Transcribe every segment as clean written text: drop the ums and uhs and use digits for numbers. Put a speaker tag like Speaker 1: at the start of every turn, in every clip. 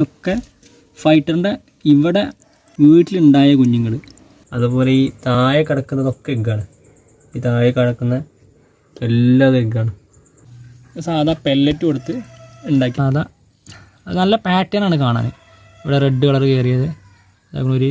Speaker 1: ഒക്കെ ഫൈറ്ററിൻ്റെ ഇവിടെ വീട്ടിലുണ്ടായ കുഞ്ഞുങ്ങൾ. അതുപോലെ ഈ താഴെ കിടക്കുന്നതൊക്കെ എഗ്ഗാണ്. ഈ താഴെ കിടക്കുന്ന എല്ലാം എഗ്ഗാണ്. സാധാ പെല്ലറ്റ് കൊടുത്ത് ഉണ്ടാക്കി. സാധാ നല്ല പാറ്റേൺ ആണ് കാണാൻ. ഇവിടെ റെഡ് കളർ കയറിയത് ഒരു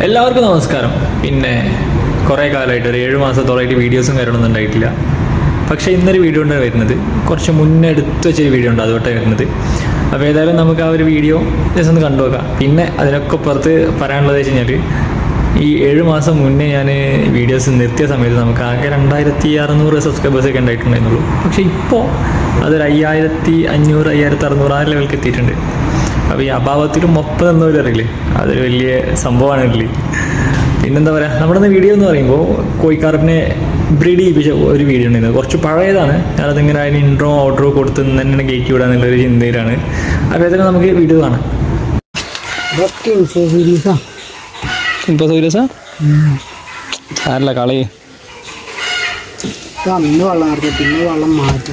Speaker 1: എല്ലാവർക്കും നമസ്കാരം. പിന്നെ കുറേ കാലമായിട്ട് ഒരു 7 മാസത്തോളമായിട്ട് വീഡിയോസും കാര്യങ്ങളൊന്നും ഉണ്ടായിട്ടില്ല. പക്ഷേ ഇന്നൊരു വീഡിയോ ഉണ്ട് വരുന്നത്. കുറച്ച് മുന്നേ എടുത്ത് വെച്ചൊരു വീഡിയോ ഉണ്ട്, അതുകൊണ്ടാണ് വരുന്നത്. അപ്പോൾ ഏതായാലും നമുക്ക് ആ ഒരു വീഡിയോ ജസ്റ്റ് ഒന്ന് കണ്ടുനോക്കാം. പിന്നെ അതിനൊക്കെ പുറത്ത് പറയാനുള്ളത് വെച്ച് കഴിഞ്ഞാൽ ഈ 7 മാസം മുന്നേ ഞാൻ വീഡിയോസ് നിർത്തിയ സമയത്ത് നമുക്ക് ആകെ 2600 സബ്സ്ക്രൈബേഴ്സൊക്കെ ഉണ്ടായിട്ടുണ്ടായിരുന്നുള്ളൂ. പക്ഷേ ഇപ്പോൾ അതൊരു 5500 5600 ആ ലെവലിലേക്ക് എത്തിയിട്ടുണ്ട്. അപ്പോൾ ഈ അഭാവത്തിലും 30 എന്നവർ അറിയില്ലേ, അതൊരു വലിയ സംഭവമാണ്. പിന്നെന്താ പറയുക, നമ്മുടെ വീഡിയോ എന്ന് പറയുമ്പോൾ കോയിക്കാർപ്പിനെ ബ്രീഡ് ചെയ്യിപ്പിച്ച ഒരു വീഡിയോ ഉണ്ടായിരുന്നത്. കുറച്ച് പഴയതാണ്. ഞാനതിങ്ങനെ അതിന് ഇൻട്രോ ഔട്ട്രോ കൊടുത്ത് തന്നെ കയറ്റി വിടാന്നുള്ളൊരു ചിന്തയിലാണ്. അപ്പോൾ ഇതിന് നമുക്ക് വീഡിയോ കാണാം. സീരിയസാ സാരല്ല കളി വെള്ളം മാറ്റി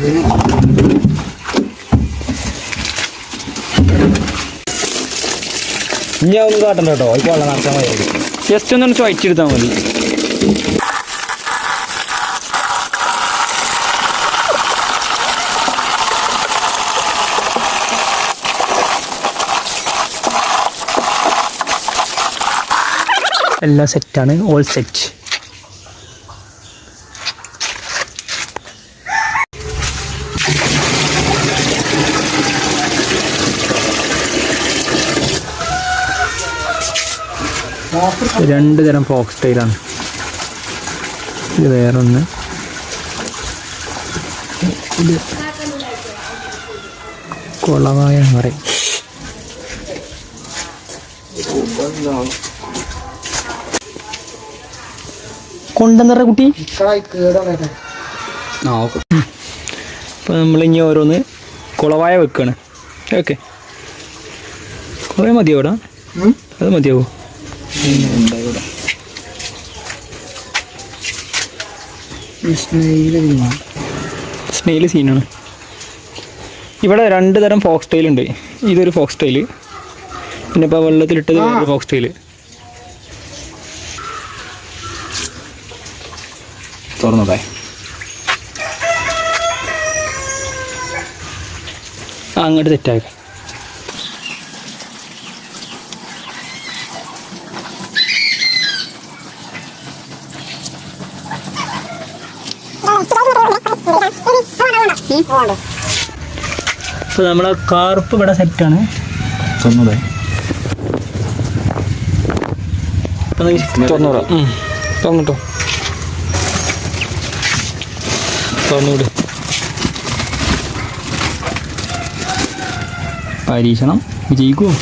Speaker 1: ഞാൻ ഒന്നും കാട്ടണ്ട കേട്ടോ. ഇപ്പോൾ വെള്ളം നടത്താൻ മതി. ജസ്റ്റ് ഒന്നും ചുവച്ചെടുത്താൽ മതി. എല്ലാം സെറ്റാണ്, ഓൾ സെറ്റ്. രണ്ട് തരം ഫോക്സ് സ്റ്റൈലാണ്. ഇത് വേറൊന്ന്, ഇത് കൊളവായ പറയും. കൊണ്ടെന്നറ കുട്ടി. അപ്പോൾ നമ്മളിനി ഓരോന്ന് കുളവായ വെക്കുകയാണ്. ഓക്കെ, കുറേ മതിയാവൂടാ? അത് മതിയാവോ? സ്നെയിൽ സീനാണ്. ഇവിടെ 2 തരം ഫോക്സ് സ്റ്റൈൽ ഉണ്ട്. ഇതൊരു ഫോക്സ് സ്റ്റൈല്, പിന്നെ ഇപ്പോൾ വെള്ളത്തിലിട്ടത് വേറൊരു ഫോക്സ് സ്റ്റൈല്. തുറന്നോട്ടെ. അങ്ങോട്ട് തെറ്റായി. അപ്പോൾ നമ്മളെ കാർപ്പ് ഇവിടെ സെറ്റാണ്. തുറന്നൂടെ? തുറന്നൂടാ. തുറന്നിട്ടോ, തുറന്നുവിട്. പരീക്ഷണം വിജയിക്കുമോ?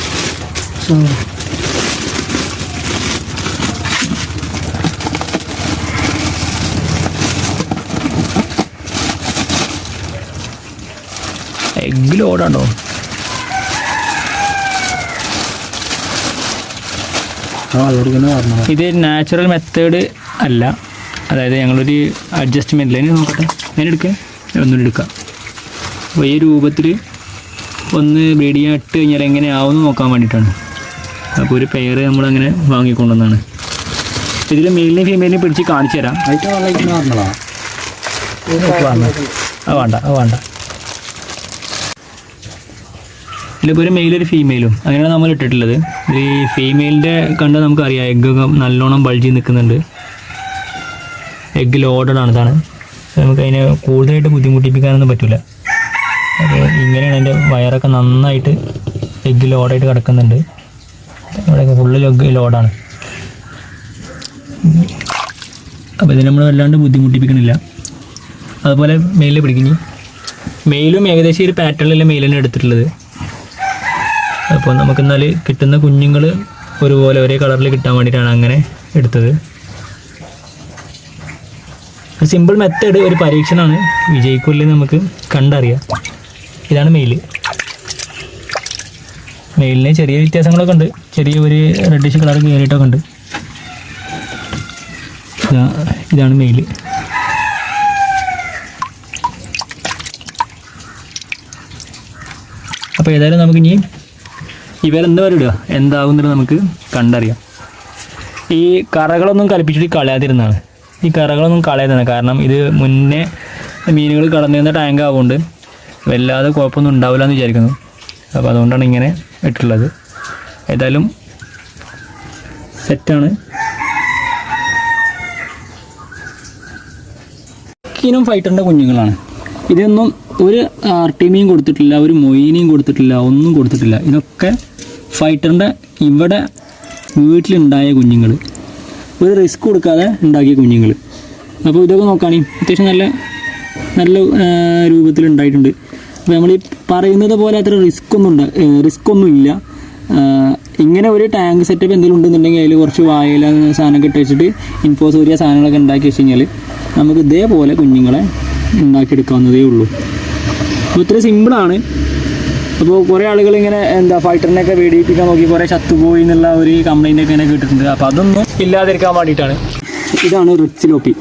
Speaker 1: എഗ് ലോഡാണോ? ഇത് നാച്ചുറൽ മെത്തേഡ് അല്ല. അതായത് ഞങ്ങളൊരു അഡ്ജസ്റ്റ്മെൻറ്റിൽ നോക്കട്ടെ. അതിനെടുക്കുക, ഒന്നും എടുക്കാം. അപ്പോൾ ഈ രൂപത്തിൽ ഒന്ന് ബ്രീഡ് ചെയ്യാൻ ഇട്ട് കഴിഞ്ഞാൽ എങ്ങനെയാവുമെന്ന് നോക്കാൻ വേണ്ടിയിട്ടാണ്. അപ്പോൾ ഒരു പെയർ നമ്മളങ്ങനെ വാങ്ങിക്കൊണ്ടുവന്നാണ്. ഇതിൽ മെയിലിനെ ഫീമെയിലിനെ പിടിച്ച് കാണിച്ചു തരാം. വേണ്ട. ഇതിലിപ്പോൾ ഒരു മെയിലൊരു ഫീമെയിലും അങ്ങനെയാണ് നമ്മൾ ഇട്ടിട്ടുള്ളത്. ഈ ഫീമെയിലിൻ്റെ കണ്ട് നമുക്കറിയാം എഗ്ഗൊക്കെ നല്ലോണം ബൾജി നിൽക്കുന്നുണ്ട്. എഗ്ഗ് ലോഡഡാണ്. ഇതാണ് നമുക്ക് അതിനെ കൂടുതലായിട്ട് ബുദ്ധിമുട്ടിപ്പിക്കാനൊന്നും പറ്റില്ല. അപ്പോൾ ഇങ്ങനെയാണ് അതിൻ്റെ വയറൊക്കെ നന്നായിട്ട് എഗ്ഗ് ലോഡായിട്ട് കിടക്കുന്നുണ്ട്. ഇവിടെയൊക്കെ ഫുള്ള് എഗ്ഗ് ലോഡാണ്. അപ്പോൾ ഇതിന് നമ്മൾ വല്ലാണ്ട് ബുദ്ധിമുട്ടിപ്പിക്കണില്ല. അതുപോലെ മെയിലിൽ പിടിക്കുന്നു. മെയിലും ഏകദേശം ഒരു പാറ്റേണിലുള്ള മെയിലിനെ എടുത്തിട്ടുള്ളത്. അപ്പോൾ നമുക്കെന്നാൽ കിട്ടുന്ന കുഞ്ഞുങ്ങൾ ഒരുപോലെ ഒരേ കളറിൽ കിട്ടാൻ വേണ്ടിയിട്ടാണ് അങ്ങനെ എടുത്തത്. സിമ്പിൾ മെത്തേഡ്, ഒരു പരീക്ഷണമാണ്. വിജയിക്കില്ലെന്ന് നമുക്ക് കണ്ടറിയാം. ഇതാണ് മെയിൽ. മെയിലിന് ചെറിയ വ്യത്യാസങ്ങളൊക്കെ ഉണ്ട്. ചെറിയ ഒരു റെഡിഷ് കളർ കയറിയിട്ടൊക്കെ ഉണ്ട്.
Speaker 2: ഇതാണ് മെയിൽ. അപ്പോൾ ഏതായാലും നമുക്കിനി ഇവരെന്താ പറയുക എന്താവുന്നത് നമുക്ക് കണ്ടറിയാം. ഈ കറകളൊന്നും കൽപ്പിച്ചിട്ട് കളയാതിരുന്നതാണ്. ഈ കറകളൊന്നും കളയാതിരുന്നത് കാരണം ഇത് മുന്നേ മീനുകൾ കടന്നിരുന്ന ടാങ്ക് ആവുകൊണ്ട് വല്ലാതെ കുഴപ്പമൊന്നും ഉണ്ടാവില്ല എന്ന് വിചാരിക്കുന്നു. അപ്പോൾ അതുകൊണ്ടാണ് ഇങ്ങനെ ഇട്ടുള്ളത്. ഏതായാലും സെറ്റാണ്. കിനും ഫൈറ്ററിൻ്റെ കുഞ്ഞുങ്ങളാണ്. ഇതൊന്നും ഒരു ആർട്ടിമിയും കൊടുത്തിട്ടില്ല, ഒരു മൊയിനെയും കൊടുത്തിട്ടില്ല, ഒന്നും കൊടുത്തിട്ടില്ല. ഇതൊക്കെ ഫൈറ്ററിൻ്റെ ഇവിടെ വീട്ടിലുണ്ടായ കുഞ്ഞുങ്ങൾ, ഒരു റിസ്ക് കൊടുക്കാതെ ഉണ്ടാക്കിയ കുഞ്ഞുങ്ങൾ. അപ്പോൾ ഇതൊക്കെ നോക്കുകയാണെങ്കിൽ അത്യാവശ്യം നല്ല നല്ല രൂപത്തിലുണ്ടായിട്ടുണ്ട്. അപ്പോൾ നമ്മൾ ഈ പറയുന്നത് പോലെ അത്ര റിസ്ക്കൊന്നും ഇല്ല. ഇങ്ങനെ ഒരു ടാങ്ക് സെറ്റപ്പ് എന്തെങ്കിലും ഉണ്ടെന്നുണ്ടെങ്കിൽ അതിൽ കുറച്ച് വായല സാധനമൊക്കെ ഇട്ട് വെച്ചിട്ട് ഇൻഫോസോരിയ സാധനങ്ങളൊക്കെ ഉണ്ടാക്കി വെച്ച് കഴിഞ്ഞാൽ നമുക്ക് ഇതേപോലെ കുഞ്ഞുങ്ങളെ ഉണ്ടാക്കിയെടുക്കാവുന്നതേ ഉള്ളൂ. അപ്പോൾ ഇത്ര സിമ്പിളാണ്. അപ്പോൾ കുറേ ആളുകൾ ഇങ്ങനെ ഫൈറ്ററിനെയൊക്കെ വേടിയിപ്പിക്കാൻ നോക്കി കുറേ ചത്തുപോയി എന്നുള്ള ഒരു കംപ്ലൈൻ്റൊക്കെ ഇങ്ങനെ കേട്ടിട്ടുണ്ട്. അപ്പോൾ അതൊന്നും ഇല്ലാതിരിക്കാൻ വേണ്ടിയിട്ടാണ്. ഇതാണ് റെഡ് സിലോപ്പി.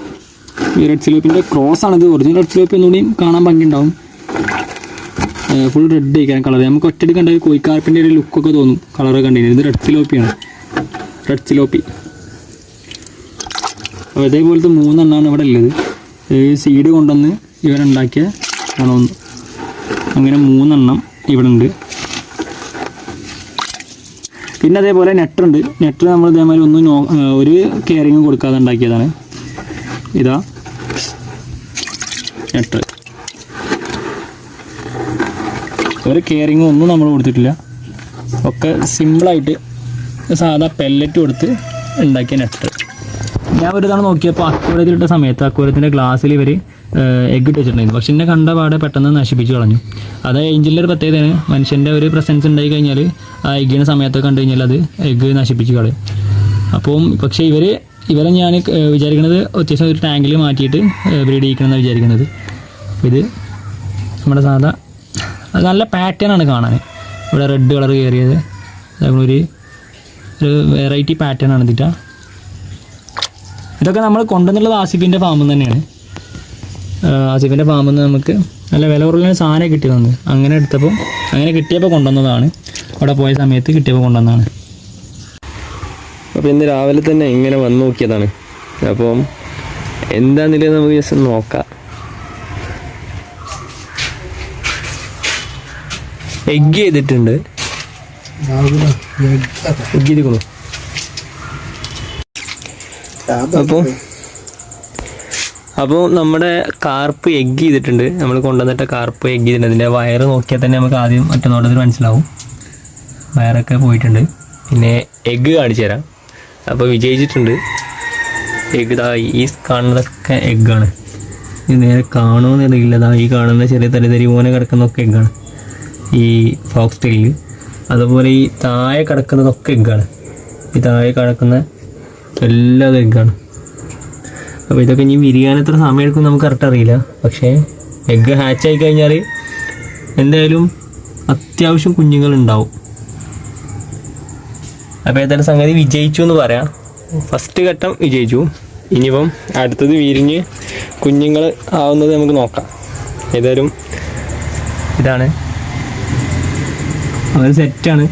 Speaker 2: ഈ റെഡ് സിലോപ്പിൻ്റെ ക്രോസ് ആണിത്. ഒറിജിനൽ റെഡ് സിലോപ്പി ഒന്നുകൂടി കാണാൻ ഭംഗിയുണ്ടാവും. ഫുൾ റെഡ് ആയിക്കാൻ കളർ. നമുക്ക് ഒറ്റയ്ക്ക് കണ്ടാൽ കോയിക്കാർപ്പിൻ്റെ ഒരു ലുക്കൊക്കെ തോന്നും കളറൊക്കെ കണ്ടിരുന്നത്. ഇത് റെഡ് സിലോപ്പിയാണ്, റെഡ് സിലോപ്പി. അപ്പോൾ ഇതേപോലത്തെ 3 എണ്ണമാണ് ഇവിടെ ഉള്ളത്. ഈ സീഡ് കൊണ്ടുവന്ന് ഇവരുണ്ടാക്കിയ ആണോന്ന്. അങ്ങനെ 3 എണ്ണം ഇവിടെ ഉണ്ട്. പിന്നെ അതേപോലെ നെറ്റുണ്ട്. നെറ്റ് നമ്മൾ ഇതേമാതിരി ഒരു കെയറിങ്ങും കൊടുക്കാതെ ഉണ്ടാക്കിയതാണ്. ഇതാ നെറ്റ്. ഒരു കെയറിങ്ങും ഒന്നും നമ്മൾ കൊടുത്തിട്ടില്ല. ഒക്കെ സിമ്പിളായിട്ട് സാധാ പെല്ലറ്റ് കൊടുത്ത് ഉണ്ടാക്കിയ നെറ്റ്. ഞാൻ ഒരു തവണ നോക്കിയപ്പോൾ അക്വേറിയത്തിലിട്ട സമയത്ത് അക്വേറിയത്തിൻ്റെ ഗ്ലാസ്സിൽ ഇവർ എഗ് ഇട്ട് വെച്ചിട്ടുണ്ടായിരുന്നു. പക്ഷെ എന്നെ കണ്ട പാടെ പെട്ടെന്ന് നശിപ്പിച്ച് കളഞ്ഞു. അത് ഏഞ്ചലിൻ്റെ ഒരു പ്രത്യേകതയാണ്. മനുഷ്യൻ്റെ ഒരു പ്രസൻസ് ഉണ്ടായി കഴിഞ്ഞാൽ ആ എഗ്ഗിന് സമയത്തൊക്കെ കണ്ടു കഴിഞ്ഞാൽ അത് എഗ്ഗ് നശിപ്പിച്ച് കളയും. അപ്പം പക്ഷേ ഇവരെ ഞാൻ വിചാരിക്കുന്നത് അത്യാവശ്യം ഒരു ടാങ്കിൽ മാറ്റിയിട്ട് ബ്രീഡ് ചെയ്യിക്കണമെന്നാണ് വിചാരിക്കുന്നത്. ഇത് നമ്മുടെ സാധാ നല്ല പാറ്റേൺ ആണ് കാണാൻ. ഇവിടെ റെഡ് കളർ കയറിയത് ഒരു വെറൈറ്റി പാറ്റേൺ ആണ് ഇതിട്ടാ. ഇതൊക്കെ നമ്മൾ കൊണ്ടുവന്നുള്ളത് ആസിഫിൻ്റെ ഫാമിൽ നിന്ന് തന്നെയാണ്. ആസിഫിൻ്റെ ഫാമിൽ നിന്ന് നമുക്ക് നല്ല വില കുറഞ്ഞ സാധനം കിട്ടി വന്നത്. അങ്ങനെ കിട്ടിയപ്പോൾ കൊണ്ടുവന്നതാണ്. അവിടെ പോയ സമയത്ത് കിട്ടിയപ്പോൾ കൊണ്ടുവന്നതാണ്.
Speaker 3: അപ്പോൾ ഇന്ന് രാവിലെ തന്നെ ഇങ്ങനെ വന്ന് നോക്കിയതാണ്. അപ്പം എന്താണെന്നില്ല നമുക്ക് ജസ്റ്റ് നോക്കാം. എഗ്ഗ് ചെയ്തിട്ടുണ്ട്. എഗ്ഗ് ചെയ്തിക്കണു. അപ്പോൾ നമ്മുടെ കാർപ്പ് എഗ്ഗ് ചെയ്തിട്ടുണ്ട്. നമ്മൾ കൊണ്ടുവന്നിട്ട് കാർപ്പ് എഗ്ഗ് ചെയ്തിട്ടുണ്ട്. അതിൻ്റെ വയറ് നോക്കിയാൽ തന്നെ നമുക്ക് ആദ്യം ഒറ്റ നോട്ടത്തിൽ മനസ്സിലാവും. വയറൊക്കെ പോയിട്ടുണ്ട്. പിന്നെ എഗ്ഗ് കാണിച്ചു തരാം. അപ്പോൾ വിജയിച്ചിട്ടുണ്ട്. എഗ്ഗ് ഈ കാണുന്നതൊക്കെ എഗ്ഗാണ്. ഇത് നേരെ കാണുമെന്നറിയില്ല. ഈ കാണുന്ന ചെറിയ തരി പോലെ കിടക്കുന്നതൊക്കെ എഗ്ഗാണ്. ഈ ഫോക്സ് ടെയില്. അതുപോലെ ഈ താഴെ കിടക്കുന്നതൊക്കെ എഗ്ഗാണ്. ഈ താഴെ കിടക്കുന്ന എല്ലാം എഗ്ഗാണ്. അപ്പോൾ ഇതൊക്കെ ഇനി വിരിയാൻ എത്ര സമയം എടുക്കും നമുക്ക് കറക്റ്റ് അറിയില്ല. പക്ഷേ എഗ്ഗ് ഹാച്ചായി കഴിഞ്ഞാൽ എന്തായാലും അത്യാവശ്യം കുഞ്ഞുങ്ങളുണ്ടാവും. അപ്പോൾ ഏതായാലും സംഗതി വിജയിച്ചു എന്ന് പറയാം. ഫസ്റ്റ് ഘട്ടം വിജയിച്ചു. ഇനിയിപ്പം അടുത്തത് വിരിഞ്ഞ് കുഞ്ഞുങ്ങൾ ആവുന്നത് നമുക്ക് നോക്കാം. ഏതായാലും ഇതാണ് അത് സെറ്റാണ്.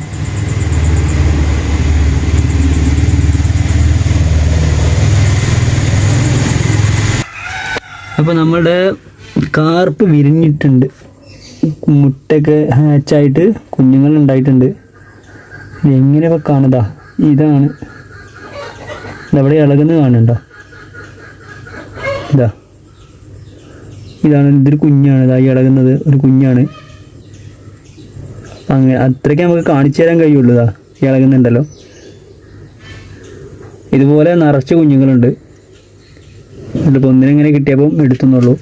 Speaker 3: അപ്പോൾ നമ്മുടെ കാർപ്പ് വിരിഞ്ഞിട്ടുണ്ട്. മുട്ടയൊക്കെ ഹാച്ചായിട്ട് കുഞ്ഞുങ്ങൾ ഉണ്ടായിട്ടുണ്ട്. എങ്ങനെയൊക്കെ കാണുതാ. ഇതാണ് ഇതവിടെ ഇളകുന്നത് കാണുന്നുണ്ടോ? ഇതാണ്. ഇതൊരു കുഞ്ഞാണ്. ഇതാ ഇളകുന്നത് ഒരു കുഞ്ഞാണ്. അങ്ങനെ അത്രയ്ക്ക് നമുക്ക് കാണിച്ചു തരാൻ കഴിയുള്ളൂ. ഇളകുന്നുണ്ടല്ലോ. ഇതുപോലെ നിറച്ച് കുഞ്ഞുങ്ങളുണ്ട്. ഇതിപ്പോൾ ഒന്നിനെങ്ങനെ കിട്ടിയപ്പോൾ എടുത്തുന്നുള്ളൂ.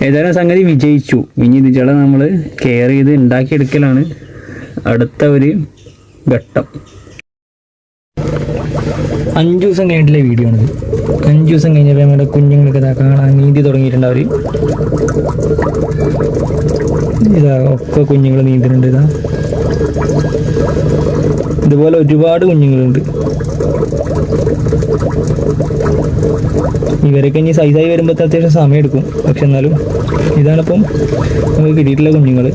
Speaker 3: ഏതായാലും സംഗതി വിജയിച്ചു. ഇനി ഇതിച്ചളെ നമ്മൾ കെയർ ചെയ്ത് ഉണ്ടാക്കിയെടുക്കലാണ് അടുത്ത ഒരു ഘട്ടം. 5 ദിവസം കഴിഞ്ഞിട്ടുള്ള വീഡിയോ ആണിത്. 5 ദിവസം കഴിഞ്ഞപ്പോൾ നമ്മുടെ കുഞ്ഞുങ്ങൾക്ക് കാണാൻ നീന്തി തുടങ്ങിയിട്ടുണ്ട്. അവർ ഒക്കെ കുഞ്ഞുങ്ങൾ നീന്തുന്നുണ്ട്. ഇതുപോലെ ഒരുപാട് കുഞ്ഞുങ്ങളുണ്ട്.
Speaker 2: ഇവരൊക്കെ ഇനി സൈസായി വരുമ്പോൾ അത്യാവശ്യം സമയം എടുക്കും. പക്ഷെ എന്നാലും ഇതാണിപ്പം നമുക്ക് കിട്ടിയിട്ടുള്ള കുഞ്ഞുങ്ങൾ.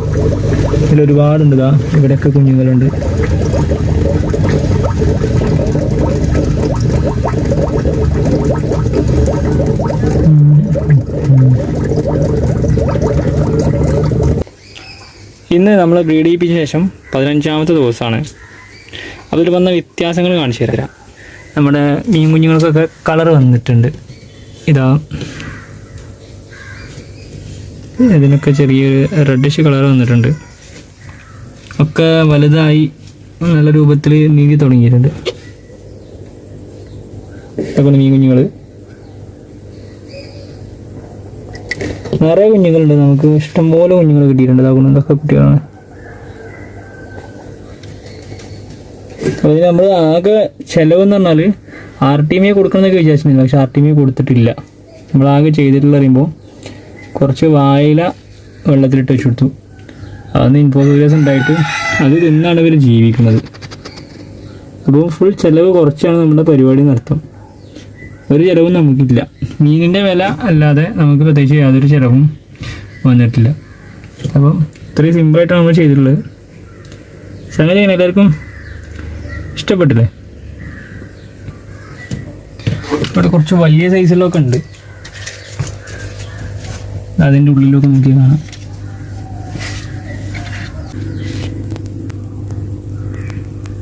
Speaker 2: ഇതിലൊരുപാടുണ്ട്. ഇതാ ഇവിടെയൊക്കെ കുഞ്ഞുങ്ങളുണ്ട്. ഇന്ന് നമ്മൾ ബ്രീഡ് ചെയ്യിപ്പിച്ച ശേഷം 15ാമത്തെ ദിവസമാണ്. അതിൽ വന്ന വ്യത്യാസങ്ങൾ കാണിച്ചു തരാം. നമ്മുടെ മീൻ കുഞ്ഞുങ്ങൾക്കൊക്കെ കളർ വന്നിട്ടുണ്ട്. ഇതാ ഇതിനൊക്കെ ചെറിയൊരു റെഡിഷ് കളർ വന്നിട്ടുണ്ട്. ഒക്കെ വലുതായി നല്ല രൂപത്തിൽ നീങ്ങി തുടങ്ങിയിട്ടുണ്ട്. ഇതൊക്കെ മീൻ കുഞ്ഞുങ്ങൾ. നിറയെ കുഞ്ഞുങ്ങളുണ്ട്. നമുക്ക് ഇഷ്ടംപോലെ കുഞ്ഞുങ്ങൾ കിട്ടിയിട്ടുണ്ട്. ഇതൊക്കെ കുട്ടികളാണ്. അപ്പോൾ ഇതിന് നമ്മൾ ആകെ ചിലവെന്ന് പറഞ്ഞാൽ RTMA കൊടുക്കണമെന്നൊക്കെ വിചാരിച്ചിരുന്നില്ല. പക്ഷെ RTMA കൊടുത്തിട്ടില്ല. നമ്മളാകെ ചെയ്തിട്ടുള്ള പറയുമ്പോൾ കുറച്ച് വായില വെള്ളത്തിലിട്ട് വെച്ച് കൊടുത്തു. അതൊന്ന് ഇൻഫോസീരിയസ് ഉണ്ടായിട്ട് അത് തിന്നാണ് ഇവർ ജീവിക്കുന്നത്. അപ്പോൾ ഫുൾ ചിലവ് കുറച്ചാണ് നമ്മുടെ പരിപാടി നടത്തും. ഒരു ചിലവും നമുക്കില്ല. മീനിൻ്റെ വില അല്ലാതെ നമുക്ക് പ്രത്യേകിച്ച് യാതൊരു ചിലവും വന്നിട്ടില്ല. അപ്പം ഇത്രയും സിമ്പിളായിട്ടാണ് നമ്മൾ ചെയ്തിട്ടുള്ളത്. സംഗതി എല്ലാവർക്കും ഇഷ്ടപ്പെട്ടില്ലേ? ഇവിടെ കുറച്ച് വലിയ സൈസിലൊക്കെ ഉണ്ട്. അതിൻ്റെ ഉള്ളിലൊക്കെ നോക്കി കാണാം.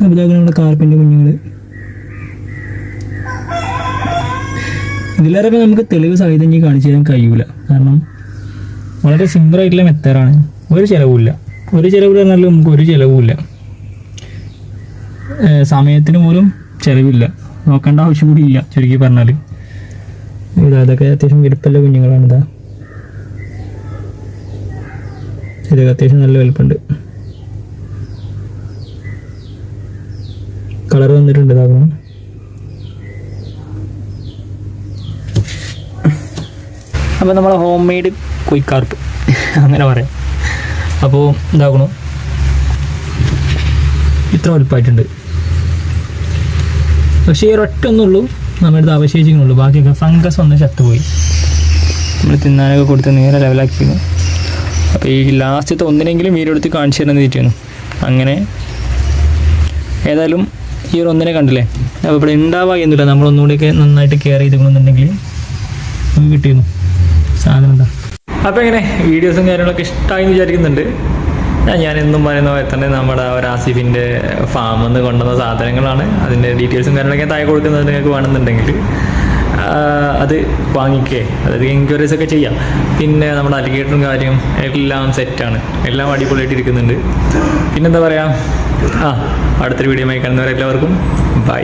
Speaker 2: അപ്പോൾ നമ്മുടെ കാർപ്പിൻ്റെ കുഞ്ഞുങ്ങൾ. ഇതിലേറെ നമുക്ക് തെളിവ് സഹിതം ഇനി കാണിച്ചു തരാൻ കഴിയൂല. കാരണം വളരെ സിമ്പിളായിട്ടുള്ള മെത്തേഡാണ്. ഒരു ചിലവുമില്ല. ഒരു ചിലവ് പറഞ്ഞാലും നമുക്ക് ഒരു ചിലവുമില്ല. സമയത്തിന് പോലും ചിലവില്ല. നോക്കേണ്ട ആവശ്യം കൂടി ഇല്ല ചുരുക്കി പറഞ്ഞാൽ. അതൊക്കെ അത്യാവശ്യം വലുപ്പമുള്ള കുഞ്ഞുങ്ങളാണ്. ഇതൊക്കെ അത്യാവശ്യം നല്ല വലുപ്പമുണ്ട്. കളർ വന്നിട്ടുണ്ട്. ഇതാകുന്നു. അപ്പോൾ നമ്മൾ ഹോം മെയ്ഡ് കൊയിക്കാർപ്പ് അങ്ങനെ പറയാം. അപ്പോൾ ഇതാകണു. ഇത്ര വലുപ്പമായിട്ടുണ്ട്. പക്ഷേ ഈ ഒരൊറ്റ ഒന്നുള്ളൂ നമ്മുടെ അടുത്ത് അവശേഷിക്കുന്നുള്ളൂ. ബാക്കിയൊക്കെ ഫംഗസ് ഒന്ന് ചത്തുപോയി. നമ്മൾ തിന്നാനൊക്കെ കൊടുത്ത് നേരെ ലെവലാക്കിയിരുന്നു. അപ്പോൾ ഈ ലാസ്റ്റത്തെ ഒന്നിനെങ്കിലും വീടെടുത്ത് കാണിച്ചു തരുന്ന തീറ്റാണ്. അങ്ങനെ ഏതായാലും ഈ ഒരു ഒന്നിനെ കണ്ടില്ലേ. അപ്പോൾ ഇവിടെ ഉണ്ടാവുക എന്നില്ല. നമ്മളൊന്നുകൂടിയൊക്കെ നന്നായിട്ട് കെയർ ചെയ്തിട്ടുണ്ടെങ്കിൽ നമുക്ക് കിട്ടിയിരുന്നു സാധനം. എന്താ
Speaker 1: അപ്പോൾ ഇങ്ങനെ വീഡിയോസും കാര്യങ്ങളൊക്കെ ഇഷ്ടമായി എന്ന് വിചാരിക്കുന്നുണ്ട്. ഞാൻ എന്നും പറയുന്ന പോലെ തന്നെ നമ്മുടെ ഒരു ആസിഫിൻ്റെ ഫാമിൽ നിന്ന് കൊണ്ടുവന്ന സാധനങ്ങളാണ്. അതിൻ്റെ ഡീറ്റെയിൽസും കാര്യങ്ങളൊക്കെ താഴെ കൊടുക്കുന്നത് നിങ്ങൾക്ക് വേണമെന്നുണ്ടെങ്കിൽ അത് വാങ്ങിക്കേ, അതായത് എൻക്വയറീസ് ഒക്കെ ചെയ്യാം. പിന്നെ നമ്മുടെ അലിഗേറ്ററും കാര്യം എല്ലാം സെറ്റാണ്. എല്ലാം അടിപൊളിയായിട്ട് ഇരിക്കുന്നുണ്ട്. പിന്നെന്താ പറയുക, അടുത്തൊരു വീഡിയോ ആയി കാണുന്നവരെല്ലാവർക്കും ബൈ.